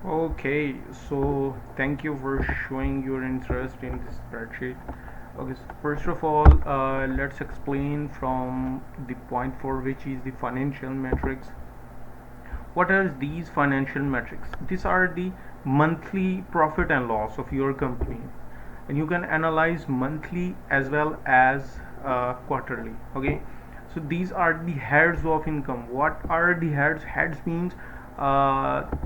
Okay, so thank you for showing your interest in this spreadsheet. Okay, so first of all, let's explain from the point for which is the financial metrics. What are these financial metrics? These are the monthly profit and loss of your company, and you can analyze monthly as well as quarterly. Okay, so these are the heads of income. What are the heads? Heads means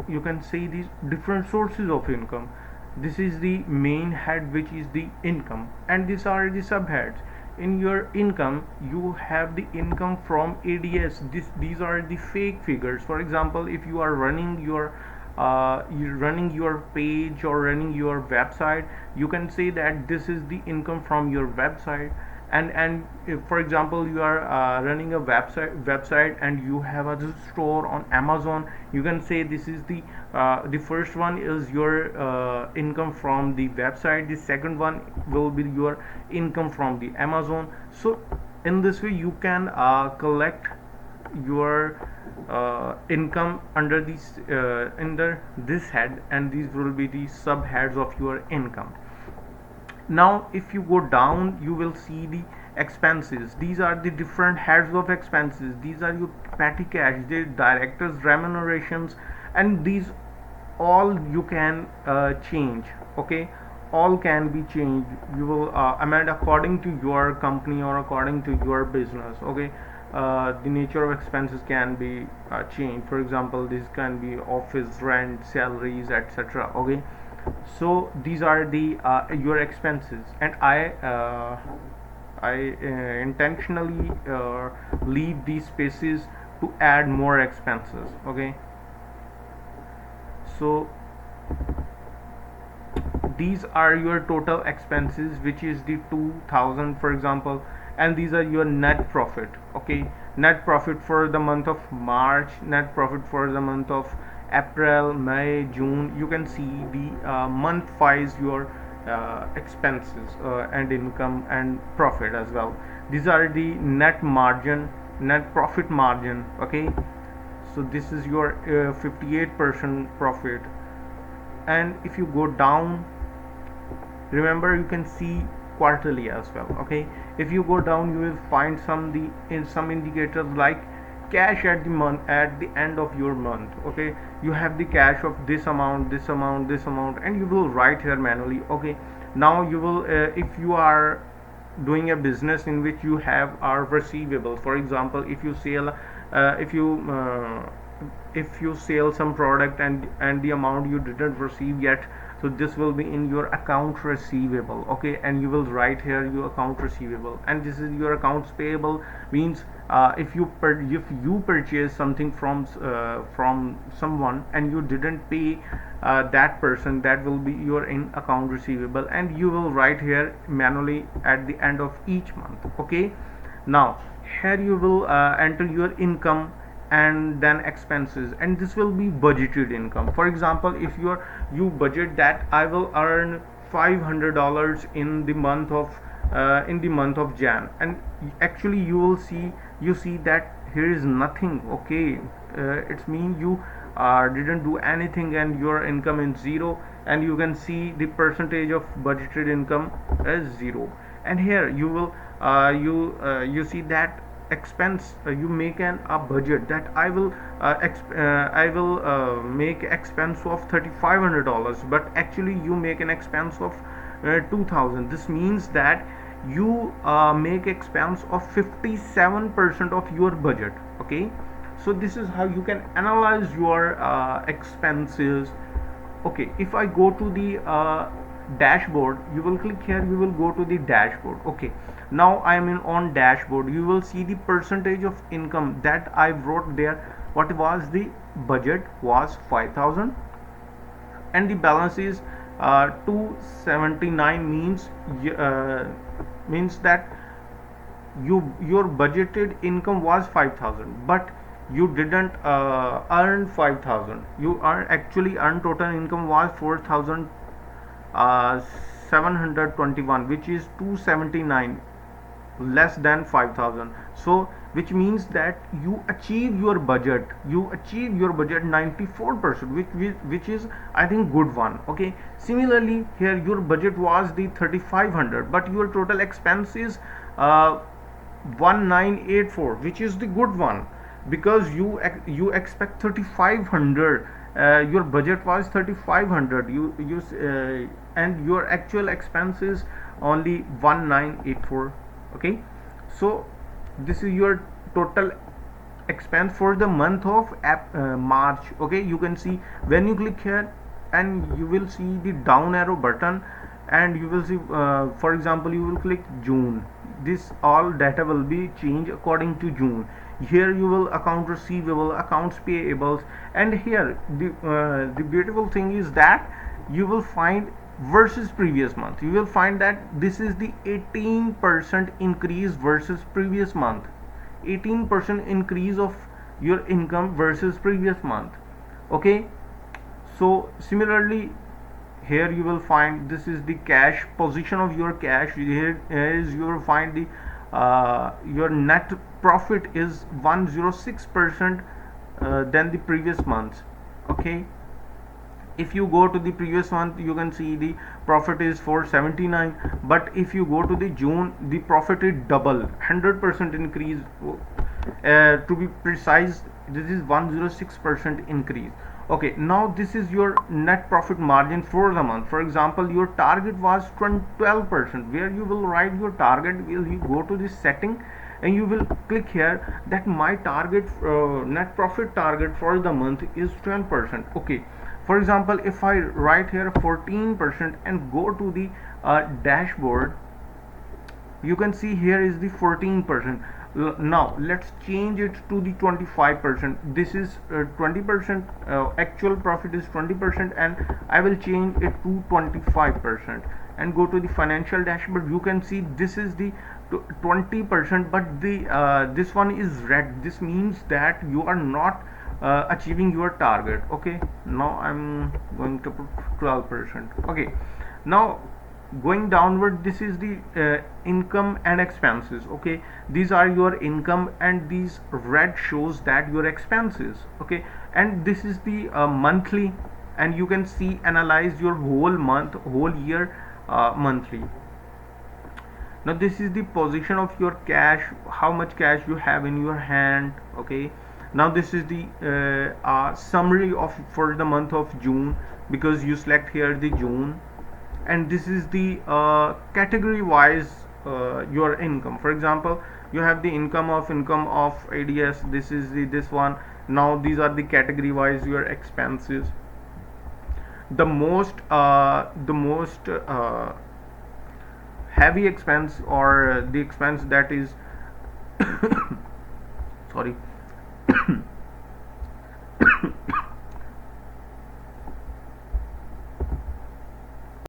you can say these different sources of income. This is the main head, which is the income, and these are the subheads. In your income, you have the income from ADS. These are the fake figures. For example, if you are running you're running your page or running your website, you can say that this is the income from your website. And if, for example, you are running a website and you have a store on Amazon, you can say this is the first one is your income from the website, the second one will be your income from the Amazon. So in this way you can collect your income under this head, and these will be the subheads of your income. Now if you go down, you will see the expenses. These are the different heads of expenses. These are your petty cash, the directors remunerations, and these all you can change. Okay, all can be changed. You will amend according to your company or according to your business. Okay, the nature of expenses can be changed. For example, this can be office rent, salaries, etc. Okay, so these are the your expenses, and I intentionally leave these spaces to add more expenses. Okay, so these are your total expenses, which is the 2000, for example, and these are your net profit. Okay, net profit for the month of March, net profit for the month of April, May, June. You can see the month wise your expenses and income and profit as well. These are the net margin, net profit margin. Okay, so this is your 58% profit. And if you go down, remember you can see quarterly as well. Okay, if you go down, you will find some indicators like cash at the month, at the end of your month. Okay, you have the cash of this amount, this amount, this amount, and you will write here manually. Okay, now you will if you are doing a business in which you have our receivables, for example, if you sell some product and the amount you didn't receive yet, so this will be in your account receivable. Okay, and you will write here your account receivable, and this is your accounts payable. Means if you purchase something from someone and you didn't pay that person, that will be your in account receivable, and you will write here manually at the end of each month. Okay, now here you will enter your income and then expenses, and this will be budgeted income. For example, if you budget that I will earn $500 in the month of Jan, and actually you see that here is nothing. Okay, it's mean you didn't do anything and your income is zero, and you can see the percentage of budgeted income is zero. And here you will you see that expense, you make a budget that I will make expense of $3,500, but actually you make an expense of 2000. This means that you make expense of 57% of your budget. Okay, so this is how you can analyze your expenses. Okay, if I go to the dashboard, you will click here, you will go to the dashboard. Okay, now I am in on dashboard. You will see the percentage of income that I wrote there. What was the budget was 5000, and the balance is 279. Means that your budgeted income was 5000, but you didn't earn 5000. You are actually earned total income was 4721, which is 279. less than 5,000. So which means that you achieve your budget, 94%, which is, I think, good one. Okay, similarly here your budget was the 3500, but your total expense is 1984, which is the good one, because you expect 3500. Your budget was 3500, and your actual expense is only 1984. Okay, so this is your total expense for the month of March. Okay, you can see when you click here, and you will see the down arrow button, and you will see, for example, you will click June. This all data will be changed according to June. Here you will account receivable, accounts payables, and here the beautiful thing is that you will find versus previous month. You will find that this is the 18% increase versus previous month. 18% increase of your income versus previous month. Okay, so similarly here you will find this is the cash position of your cash. Here is you will find the your net profit is 106% than the previous month. Okay, if you go to the previous month, you can see the profit is 479, but if you go to the June, the profit is double, 100% increase. To be precise, this is 106% increase. Okay, now this is your net profit margin for the month. For example, your target was 12%. Where you will write your target, will you go to the setting, and you will click here that my target, net profit target for the month is 12%. Okay, for example, if I write here 14% and go to the dashboard, you can see here is the 14%. Now let's change it to the 25%. This is 20%, actual profit is 20%, and I will change it to 25%, and go to the financial dashboard. You can see this is the 20%, but the this one is red. This means that you are not achieving your target. Okay, now I'm going to put 12%. Okay, now going downward, this is the income and expenses. Okay, these are your income, and these red shows that your expenses. Okay, and this is the monthly, and you can see analyze your whole month, whole year, monthly. Now this is the position of your cash, how much cash you have in your hand. Okay, now this is the summary of for the month of June, because you select here the June, and this is the category wise your income. For example, you have the income of ADS. This is this one. Now these are the category wise your expenses. The most heavy expense, or the expense that is sorry,